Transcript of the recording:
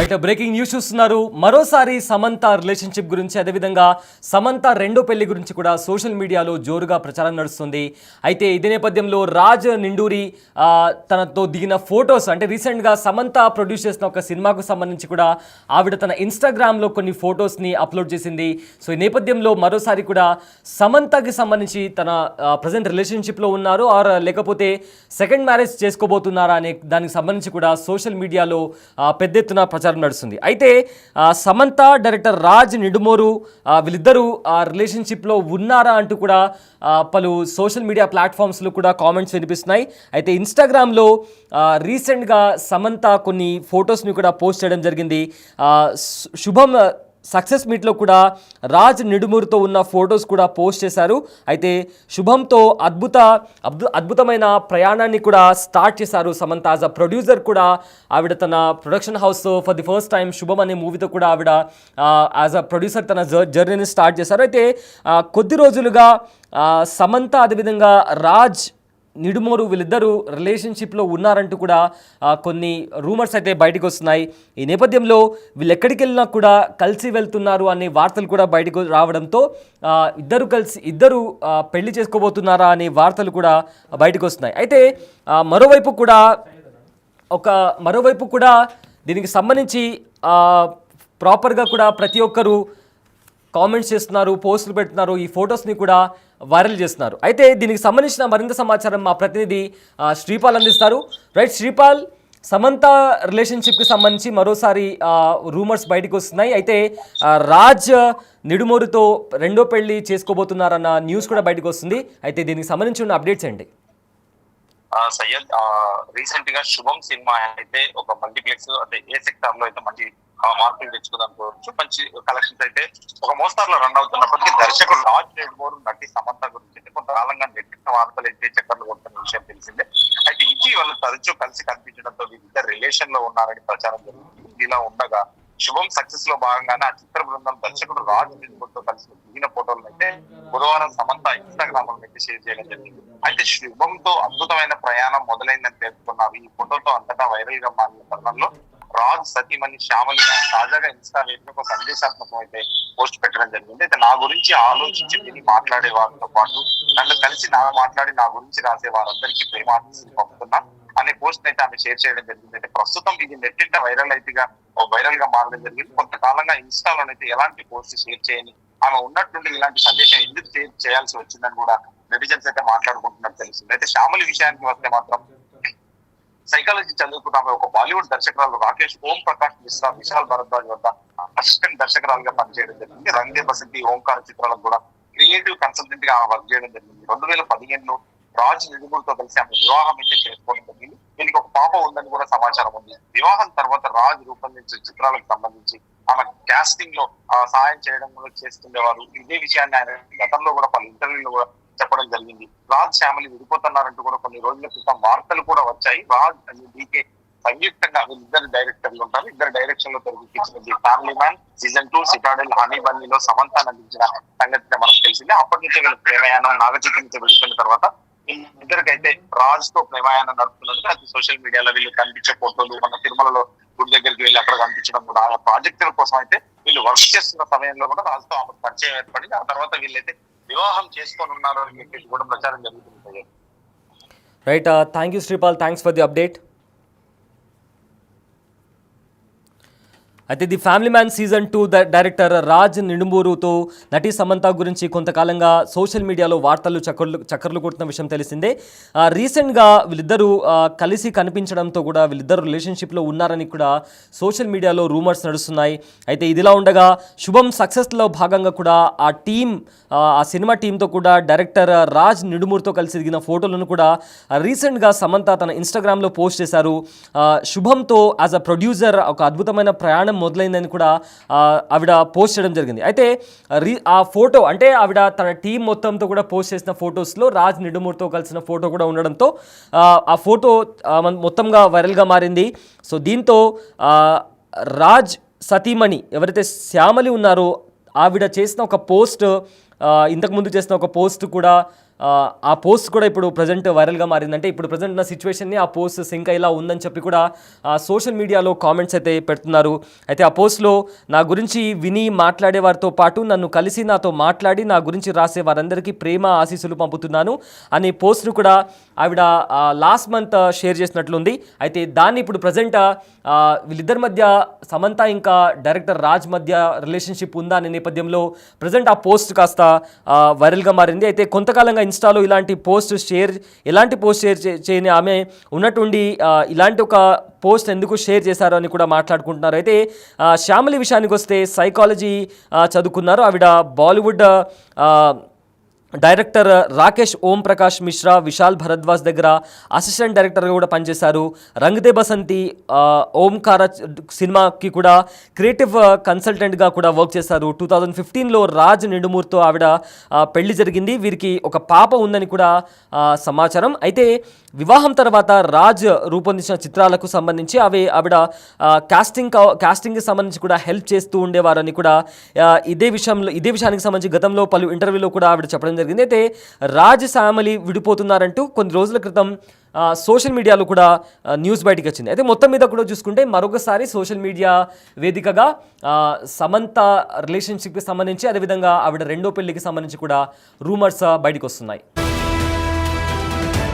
Right, breaking news చూస్తున్నారు. మరోసారి Samantha relationship గురించి, అదేవిధంగా సమంత రెండో పెళ్లి గురించి కూడా సోషల్ మీడియాలో జోరుగా ప్రచారం నడుస్తుంది. అయితే ఇదే నేపథ్యంలో రాజ్ నిండూరి తనతో దిగిన ఫొటోస్, అంటే రీసెంట్గా సమంత ప్రొడ్యూస్ చేసిన ఒక సినిమాకు సంబంధించి కూడా ఆవిడ తన ఇన్స్టాగ్రామ్లో కొన్ని ఫొటోస్ని అప్లోడ్ చేసింది. సో ఈ నేపథ్యంలో మరోసారి కూడా సమంతకి సంబంధించి తన ప్రజెంట్ రిలేషన్షిప్లో ఉన్నారు ఆర్ లేకపోతే సెకండ్ మ్యారేజ్ చేసుకోబోతున్నారా అనే దానికి సంబంధించి కూడా సోషల్ మీడియాలో పెద్ద ఎత్తున ప్రచారం నడుస్తుంది. అయితే సమంత, డైరెక్టర్ రాజ్ నిడుమోరు వీళ్ళిద్దరూ రిలేషన్షిప్లో ఉన్నారా అంటూ కూడా పలు సోషల్ మీడియా ప్లాట్ఫామ్స్లో కూడా కామెంట్స్ వినిపిస్తున్నాయి. అయితే ఇన్స్టాగ్రామ్లో రీసెంట్గా సమంత కొన్ని ఫొటోస్ని కూడా పోస్ట్ చేయడం జరిగింది. శుభం సక్సెస్ మీట్లో కూడా రాజ్ నిడుమూరుతో ఉన్న ఫొటోస్ కూడా పోస్ట్ చేశారు. అయితే శుభంతో అద్భుతమైన ప్రయాణాన్ని కూడా స్టార్ట్ చేశారు సమంత. యాజ్ అ ప్రొడ్యూసర్ కూడా ఆవిడ తన production house for the first time శుభం అనే మూవీతో కూడా ఆవిడ యాజ్ అ ప్రొడ్యూసర్ తన జర్నీని స్టార్ట్ చేశారు. అయితే కొద్ది రోజులుగా సమంత అదేవిధంగా రాజ్ నిడుమోరు వీళ్ళిద్దరూ రిలేషన్షిప్లో ఉన్నారంటూ కూడా కొన్ని రూమర్స్ అయితే బయటకు వస్తున్నాయి. ఈ నేపథ్యంలో వీళ్ళు ఎక్కడికి వెళ్ళినా కూడా కలిసి వెళ్తున్నారు అనే వార్తలు కూడా బయటకు రావడంతో ఇద్దరు పెళ్లి చేసుకోబోతున్నారా అనే వార్తలు కూడా బయటకు వస్తున్నాయి. అయితే మరోవైపు కూడా దీనికి సంబంధించి ప్రాపర్గా కూడా ప్రతి ఒక్కరూ కామెంట్స్ చేస్తున్నారు, పోస్టులు పెడుతున్నారు, ఈ ఫొటోస్ని కూడా వైరల్ చేస్తున్నారు. అయితే దీనికి సంబంధించిన మరింత సమాచారం మా ప్రతినిధి శ్రీపాల్ అందిస్తారు. రైట్ శ్రీపాల్, సమంత రిలేషన్షిప్కి సంబంధించి మరోసారి రూమర్స్ బయటకు వస్తున్నాయి. అయితే రాజ్ నిడుమోరుతో రెండో పెళ్లి చేసుకోబోతున్నారన్న న్యూస్ కూడా బయటకు వస్తుంది. అయితే దీనికి సంబంధించి ఉన్న అప్డేట్స్ ఏంటి? సయ్యద్, రీసెంట్ గా శుభం సినిమా అయితే ఒక మల్టీప్లెక్స్ అంటే ఏ సెక్టార్ లో అయితే మంచి మార్కులు తెచ్చుకోదనుకోవచ్చు, మంచి కలెక్షన్స్ అయితే ఒక మోస్తార్లో రన్ అవుతున్నప్పటికీ దర్శకుడు రాజ్ నిడుమోరు నటి సమంత గురించి కొంతకాలంగా నెట్టిన వార్తలు అయితే చక్కర్లు కొడుతున్న విషయం తెలిసిందే. అయితే ఇటీవల తరచూ కలిసి కనిపించడంతో వీరిద్దరు రిలేషన్ లో ఉన్నారని ప్రచారం జరుగుతుంది. ఇలా ఉండగా శుభం సక్సెస్ లో భాగంగానే ఆ చిత్ర బృందం దర్శకుడు రాజ్ నిడుమోరుతో కలిసి దిగిన ఫోటోలను అయితే బుధవారం సమంత ఇన్స్టాగ్రామ్ లో అయితే షేర్ చేయడం జరిగింది. అయితే శుభంతో అద్భుతమైన ప్రయాణం మొదలైందని పేర్కొన్నారు. ఈ ఫోటోతో అంతటా వైరల్ గా మారిన తరుణంలో రాజ్ సతీమణి శ్యామలి తాజాగా ఇన్స్టా వేదిక ఒక సందేశాత్మకం అయితే పోస్ట్ పెట్టడం జరిగింది. అయితే నా గురించి ఆలోచించి విని మాట్లాడే వారితో పాటు నన్ను కలిసి మాట్లాడి నా గురించి రాసే వారందరికీ ప్రేమాశీస్సులు పంపుతున్నా అనే పోస్ట్ అయితే ఆమె షేర్ చేయడం జరిగింది. అయితే ప్రస్తుతం ఇది నెట్టింట వైరల్ గా మారడం జరిగింది. కొంతకాలంగా ఇన్స్టాలోనైతే ఎలాంటి పోస్ట్ షేర్ చేయని ఆమె ఉన్నట్టుండి ఇలాంటి సందేశం ఎందుకు షేర్ చేయాల్సి వచ్చిందని కూడా నెటిజన్స్ అయితే మాట్లాడుకుంటున్నట్టు తెలిసింది. అయితే శ్యామలి విషయానికి వస్తే మాత్రం సైకాలజీ చదువుకున్న ఒక బాలీవుడ్ దర్శకురాలు రాకేష్ ఓం ప్రకాష్ మిశ్రా, విశాల్ భరద్వాజ్ వద్ద అసిస్టెంట్ దర్శకురాలుగా పనిచేయడం జరిగింది. రంగే బసంతి, ఓంకార చిత్రాలకు కూడా క్రియేటివ్ కన్సల్టెంట్ గా వర్క్ చేయడం జరిగింది. 2015లో రాజ్ నిడుమూరుతో కలిసి ఆమె వివాహం అయితే చేసుకోవడం జరిగింది. దీనికి ఒక పాప ఉందని కూడా సమాచారం ఉంది. వివాహం తర్వాత రాజ్ రూపొందించే చిత్రాలకు సంబంధించి ఆమె కాస్టింగ్ లో సహాయం చేయడం కూడా చేస్తుండేవారు. ఇదే విషయాన్ని ఆయన గతంలో కూడా పలు ఇంటర్వ్యూలో కూడా చెప్పడం జరిగింది. రాజ్ శ్యామలి విడిపోతున్నారంటూ కూడా కొన్ని రోజుల క్రితం వార్తలు కూడా వచ్చాయి. రాజ్ అండ్ డీకే సంయుక్తంగా వీళ్ళిద్దరు డైరెక్టర్లు ఉంటారు. ఇద్దరు డైరెక్షన్ లో తెరకెక్కించిన Family Man season 2, Citadel, Honey బన్నీలో సమంత నటించిన సంగతి మనకు తెలిసింది. అప్పటి నుంచి వీళ్ళ ప్రేమయానం నాగచైతన్య నుంచి విడిపోయిన తర్వాత ఇద్దరికైతే రాజ్ తో ప్రేమయానం నడుపుతున్నట్టు అది సోషల్ మీడియాలో వీళ్ళు కనిపించే ఫోటోలు, మన తిరుమలలో గుడి దగ్గరికి వెళ్ళి అక్కడ కనిపించడం కూడా ఆ ప్రాజెక్టుల కోసం అయితే వీళ్ళు వర్క్ చేస్తున్న సమయంలో కూడా రాజ్ తో ఆమె పరిచయం ఏర్పడి ఆ తర్వాత వీళ్ళైతే వివాహం చేసుకొని ఉన్నారు అని చెప్పేసి కూడా ప్రచారం జరుగుతుంది. Right, thank you Sripal, thanks for the update. అయితే the Family Man season 2 director Raj నిడుమూరుతో నటి సమంత గురించి కొంతకాలంగా సోషల్ మీడియాలో వార్తలు చక్కర్లు కొడుతున్న విషయం తెలిసిందే. రీసెంట్గా వీళ్ళిద్దరూ కలిసి కనిపించడంతో కూడా వీళ్ళిద్దరు రిలేషన్షిప్లో ఉన్నారని కూడా సోషల్ మీడియాలో రూమర్స్ నడుస్తున్నాయి. అయితే ఇదిలా ఉండగా శుభం సక్సెస్లో భాగంగా కూడా ఆ సినిమా టీంతో కూడా డైరెక్టర్ రాజ్ నిడుమూరుతో కలిసి దిగిన ఫోటోలను కూడా రీసెంట్గా సమంత తన ఇన్స్టాగ్రామ్లో పోస్ట్ చేశారు. శుభంతో యాజ్ అ ప్రొడ్యూసర్ ఒక అద్భుతమైన ప్రయాణం మొదలైందని కూడా ఆవిడ పోస్ట్ చేయడం జరిగింది. అయితే ఆ ఫోటో అంటే ఆవిడ తన టీం మొత్తంతో కూడా పోస్ట్ చేసిన ఫొటోస్లో రాజ్ నిడుమూరుతో కలిసిన ఫోటో కూడా ఉండడంతో ఆ ఫోటో మొత్తంగా వైరల్గా మారింది. సో దీంతో రాజ్ సతీమణి ఎవరైతే శ్యామలి ఉన్నారో ఆవిడ చేసిన ఒక పోస్ట్, ఇంతకుముందు చేసిన ఒక పోస్ట్ కూడా ఆ పోస్ట్ కూడా ఇప్పుడు ప్రజెంట్ వైరల్గా మారిందంటే ఇప్పుడు ప్రజెంట్ ఉన్న సిచ్యువేషన్ని ఆ పోస్ట్ సింక్ ఇలా ఉందని చెప్పి కూడా సోషల్ మీడియాలో కామెంట్స్ అయితే పెడుతున్నారు. అయితే ఆ పోస్ట్లో నా గురించి విని మాట్లాడే వారితో పాటు నన్ను కలిసి నాతో మాట్లాడి నా గురించి రాసే వారందరికీ ప్రేమ ఆశీస్సులు పంపుతున్నాను అనే పోస్ట్ను కూడా ఆవిడ లాస్ట్ మంత్ షేర్ చేసినట్లుంది. అయితే దాన్ని ఇప్పుడు ప్రజెంట్ వీళ్ళిద్దరి మధ్య సమంత ఇంకా డైరెక్టర్ రాజ్ మధ్య రిలేషన్షిప్ ఉందా అనే నేపథ్యంలో ప్రజెంట్ ఆ పోస్ట్ కాస్త వైరల్గా మారింది. అయితే కొంతకాలంగా ఇన్స్టాలో ఎలాంటి పోస్ట్ షేర్ చేయని ఆమె ఉన్నట్టుండి ఇలాంటి ఒక పోస్ట్ ఎందుకు షేర్ చేశారు అని కూడా మాట్లాడుకుంటున్నారు. అయితే శ్యామలి విషయానికి వస్తే సైకాలజీ చదువుకున్నారు. ఆవిడ బాలీవుడ్ డైరెక్టర్ రాకేష్ ఓం ప్రకాష్ మిశ్రా, విశాల్ భరద్వాజ్ దగ్గర అసిస్టెంట్ డైరెక్టర్గా కూడా పనిచేశారు. రంగ్ దే బసంతి, ఓంకార సినిమాకి కూడా క్రియేటివ్ కన్సల్టెంట్గా కూడా వర్క్ చేశారు. 2015లో రాజ్ నిండుమూర్తో ఆవిడ పెళ్లి జరిగింది. వీరికి ఒక పాప ఉందని కూడా సమాచారం. అయితే వివాహం తర్వాత రాజ్ రూపొందించిన చిత్రాలకు సంబంధించి ఆవిడ కాస్టింగ్కి సంబంధించి కూడా హెల్ప్ చేస్తూ ఉండేవారని కూడా ఇదే విషయానికి సంబంధించి గతంలో పలు ఇంటర్వ్యూలో కూడా ఆవిడ చెప్పడం జరిగింది. అయితే రాజ్ శ్యామలి విడిపోతున్నారంటూ కొన్ని రోజుల క్రితం సోషల్ మీడియాలో కూడా న్యూస్ బయటికి వచ్చింది. అయితే మొత్తం మీద కూడా చూసుకుంటే మరొకసారి సోషల్ మీడియా వేదికగా సమంత రిలేషన్షిప్కి సంబంధించి అదేవిధంగా ఆవిడ రెండో పెళ్లికి సంబంధించి కూడా రూమర్స్ బయటకు వస్తున్నాయి.